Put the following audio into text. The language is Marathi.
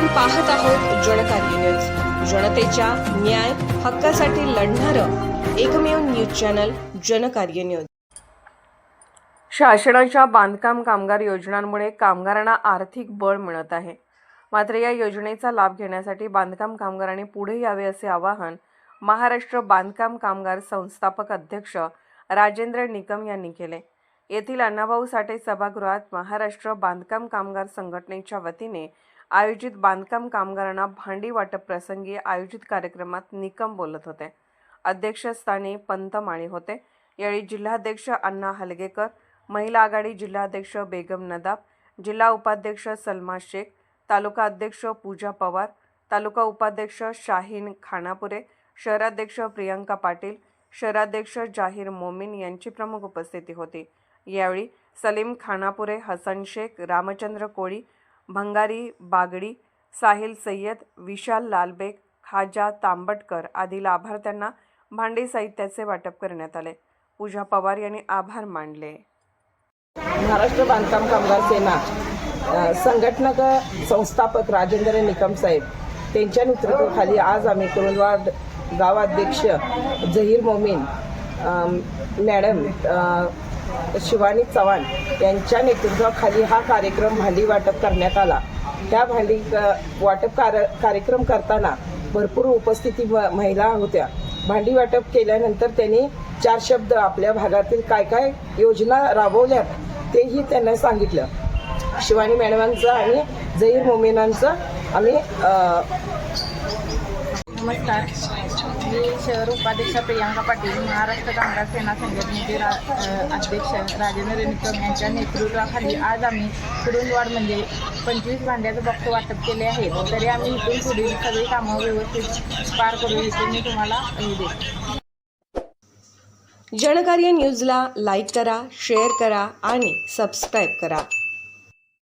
पाहत आहोत जनकार्य न्यूज, जनतेच्या न्याय हक्कासाठी लढणारं एकमेव न्यूज चॅनल जनकार्य न्यूज। शासनाच्या बांधकाम कामगार योजनांमुळे कामगारांना आर्थिक बळ मिळत आहे। मात्र या योजनेचा लाभ घेण्यासाठी बांधकाम कामगारांनी पुढे यावे असे आवाहन महाराष्ट्र बांधकाम कामगार संस्थापक अध्यक्ष राजेंद्र निकम यांनी केले। येथील अण्णाभाऊ साठे सभागृहात महाराष्ट्र बांधकाम कामगार संघटनेच्या वतीने आयोजित बांधकाम कामगारांना भांडी वाटप प्रसंगी आयोजित कार्यक्रमात निकम बोलत होते। अध्यक्षस्थानी पंत माळी होते। यावेळी जिल्हाध्यक्ष अण्णा हलगेकर, महिला आघाडी जिल्हाध्यक्ष बेगम नदाब, जिल्हा उपाध्यक्ष सलमा शेख, तालुका अध्यक्ष पूजा पवार, तालुका उपाध्यक्ष शाहीन खानापुरे, शहराध्यक्ष प्रियंका पाटील, शहराध्यक्ष जाहीर मोमीन यांची प्रमुख उपस्थिती होती। यावेळी सलीम खानापुरे, हसन शेख, रामचंद्र कोळी, भंगारी बागडी, साहिल सय्यद, विशाल लालबेग, खाजा तांबटकर आदी लाभार्थ्यांना भांडी साहित्याचे वाटप करण्यात आले। पूजा पवार यांनी आभार मानले। महाराष्ट्र बांधकाम कामगार सेना संघटनाक संस्थापक राजेंद्र निकम साहेब त्यांच्या नेतृत्वाखाली आज आम्ही कुरुंदवाड गावाध्यक्ष जहीर मोमीन मॅडम, शिवानी चव्हाण यांच्या नेतृत्वाखाली हा कार्यक्रम भांडी वाटप करण्यात आला। त्या भांडी वाटप कार्यक्रम करताना भरपूर उपस्थिती महिला होत्या। भांडी वाटप केल्यानंतर त्यांनी 4 शब्द आपल्या भागातील काय काय योजना राबवल्यात तेही त्यांना सांगितलं। शिवानी मॅडमांचं आणि जहीर मोमीनांचं आम्ही नमस्कार, मी शहर उपाध्यक्ष प्रियंका पाटील, महाराष्ट्र कामगार सेना संघटनेचे अध्यक्ष राजेंद्र निकम यांच्या नेतृत्वाखाली आज आम्ही कुरुंदवाडमध्ये 25 भांड्याचं बॉक्स वाटप केले आहेत। तरी आम्ही इथून पुढील सगळी कामं व्यवस्थित पार करू इथे मी तुम्हाला देते। जनकार्य न्यूजला लाईक करा, शेअर करा आणि सबस्क्राईब करा।